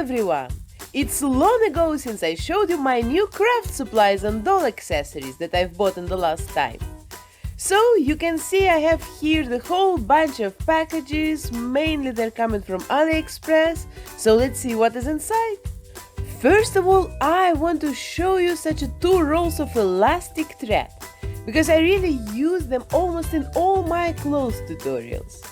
everyone! It's long ago since I showed you my new craft supplies and doll accessories that I've bought in the last time. So you can see I have here the whole bunch of packages, mainly they're coming from Aliexpress, so let's see what is inside. First of all, I want to show you such 2 rolls of elastic thread, because I really use them almost in all my clothes tutorials.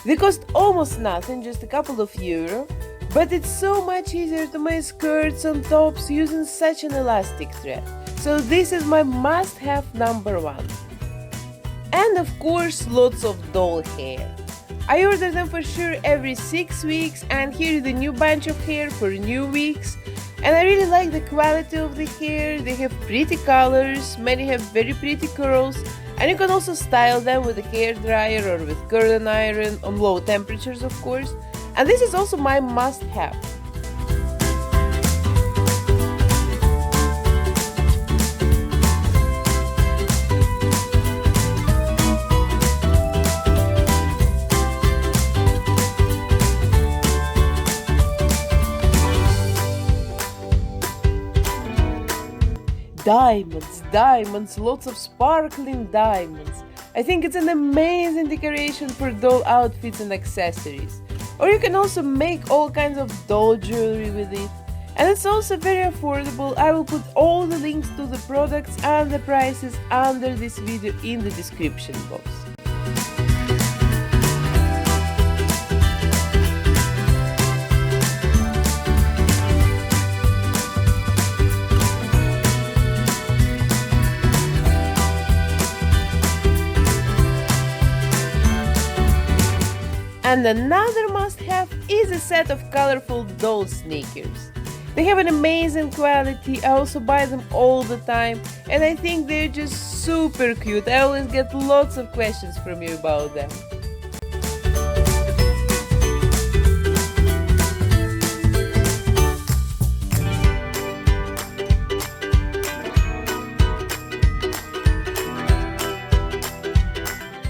They cost almost nothing, just a couple of euro, but it's so much easier to make skirts and tops using such an elastic thread. So this is my must-have number 1. And of course, lots of doll hair. I order them for sure every 6 weeks, and here is the new bunch of hair for new weeks. And I really like the quality of the hair. They have pretty colors, many have very pretty curls, and you can also style them with a hair dryer or with curling iron on low temperatures, of course. And this is also my must-have. Diamonds, lots of sparkling diamonds. I think it's an amazing decoration for doll outfits and accessories. Or you can also make all kinds of doll jewelry with it. And it's also very affordable. I will put all the links to the products and the prices under this video in the description box. And another must-have is a set of colorful doll sneakers. They have an amazing quality, I also buy them all the time, and I think they're just super cute. I always get lots of questions from you about them.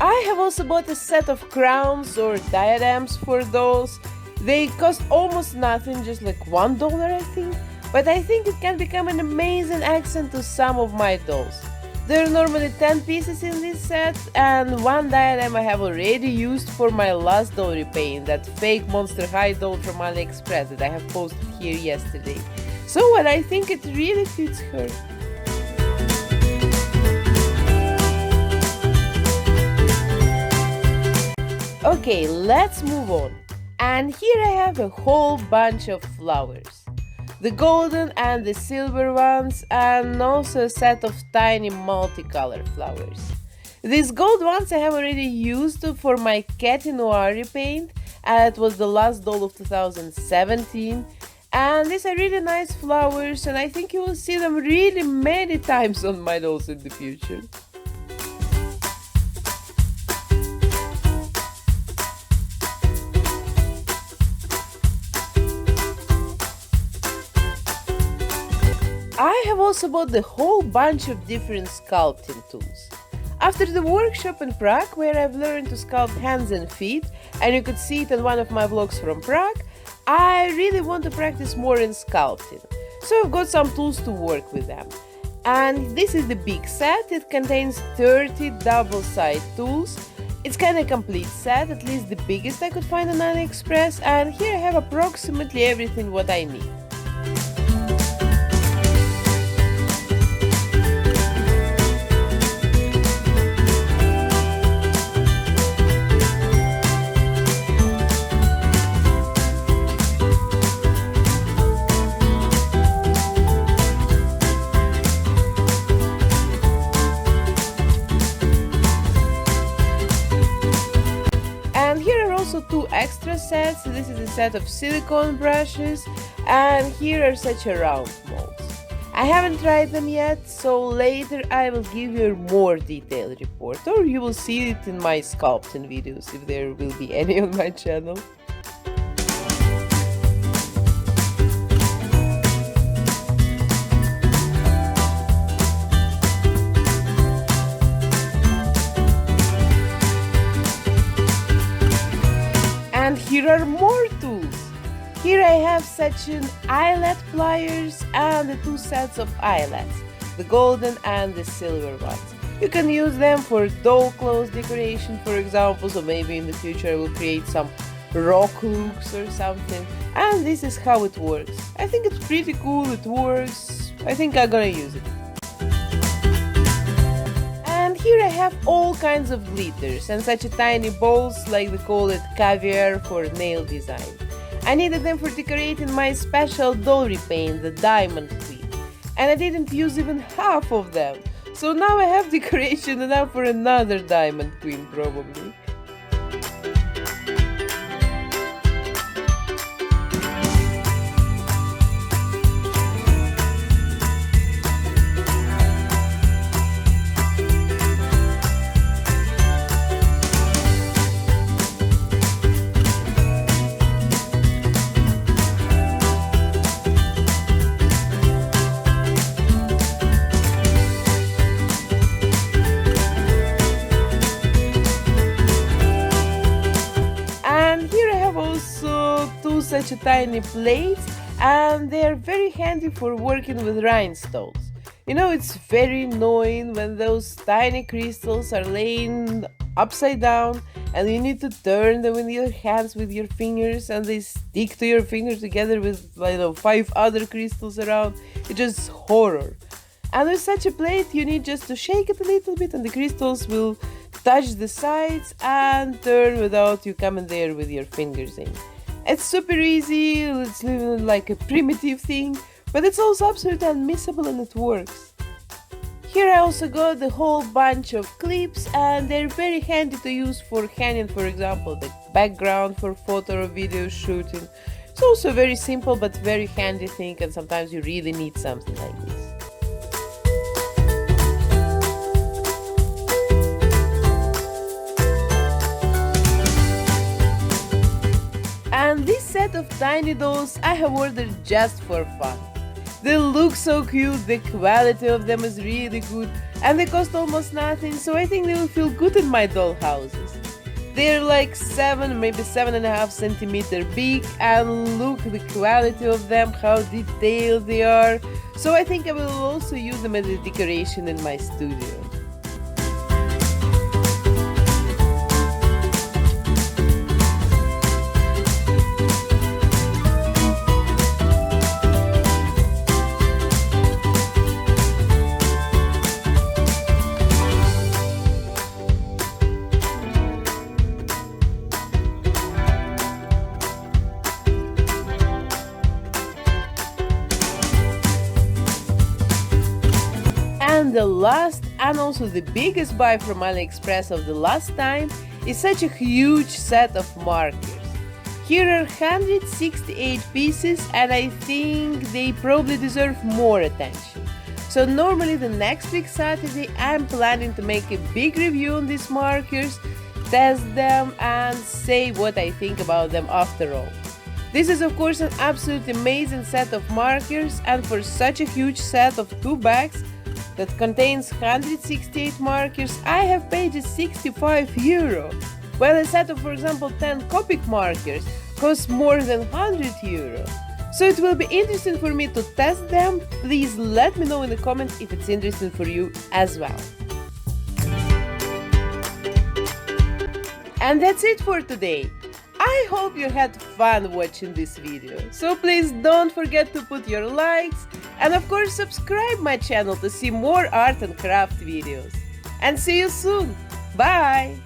I have also bought a set of crowns or diadems for dolls. They cost almost nothing, just like $1 I think, but I think it can become an amazing accent to some of my dolls. There are normally 10 pieces in this set, and 1 diadem I have already used for my last doll repaint, that fake Monster High doll from Aliexpress that I have posted here yesterday. So what I think it really fits her. Okay, let's move on. And here I have a whole bunch of flowers. The golden and the silver ones, and also a set of tiny multicolored flowers. These gold ones I have already used for my Cat Noir repaint, and it was the last doll of 2017. And these are really nice flowers, and I think you will see them really many times on my dolls in the future. I have also bought the whole bunch of different sculpting tools. After the workshop in Prague, where I've learned to sculpt hands and feet, and you could see it in one of my vlogs from Prague, I really want to practice more in sculpting. So I've got some tools to work with them. And this is the big set. It contains 30 double-sided tools. It's kind of a complete set, at least the biggest I could find on Aliexpress, and here I have approximately everything what I need. Also 2 extra sets. This is a set of silicone brushes, and here are such a round molds. I haven't tried them yet, so later I will give you a more detailed report, or you will see it in my sculpting videos if there will be any on my channel. And here are more tools. Here I have such an eyelid pliers and the two sets of eyelids, the golden and the silver ones. You can use them for doll clothes decoration, for example, so maybe in the future I will create some rock looks or something. And this is how it works. I think it's pretty cool, it works. I think I'm gonna use it. And here I have all kinds of glitters and such a tiny balls, like they call it caviar, for nail design. I needed them for decorating my special doll repaint, the Diamond Queen. And I didn't use even half of them. So now I have decoration enough for another Diamond Queen probably. Such a tiny plates, and they are very handy for working with rhinestones. You know, it's very annoying when those tiny crystals are laying upside down and you need to turn them in your hands with your fingers and they stick to your fingers together with, 5 other crystals around. It's just horror. And with such a plate you need just to shake it a little bit and the crystals will touch the sides and turn without you coming there with your fingers in. It's super easy, it's like a primitive thing, but it's also absolutely unmissable and it works. Here I also got the whole bunch of clips and they're very handy to use for hanging, for example, the background for photo or video shooting. It's also a very simple but very handy thing, and sometimes you really need something like this. And this set of tiny dolls I have ordered just for fun. They look so cute, the quality of them is really good, and they cost almost nothing, so I think they will feel good in my doll houses. They're like 7, maybe 7.5 centimeter big, and look the quality of them, how detailed they are. So I think I will also use them as a decoration in my studio. And the last and also the biggest buy from Aliexpress of the last time is such a huge set of markers. Here are 168 pieces and I think they probably deserve more attention. So normally the next week Saturday I'm planning to make a big review on these markers, test them and say what I think about them after all. This is of course an absolutely amazing set of markers, and for such a huge set of 2 bags that contains 168 markers, I have paid just €65. While a set of, for example, 10 Copic markers costs more than €100. So it will be interesting for me to test them. Please let me know in the comments if it's interesting for you as well. And that's it for today. I hope you had fun watching this video, so please don't forget to put your likes and of course subscribe my channel to see more art and craft videos. And see you soon! Bye!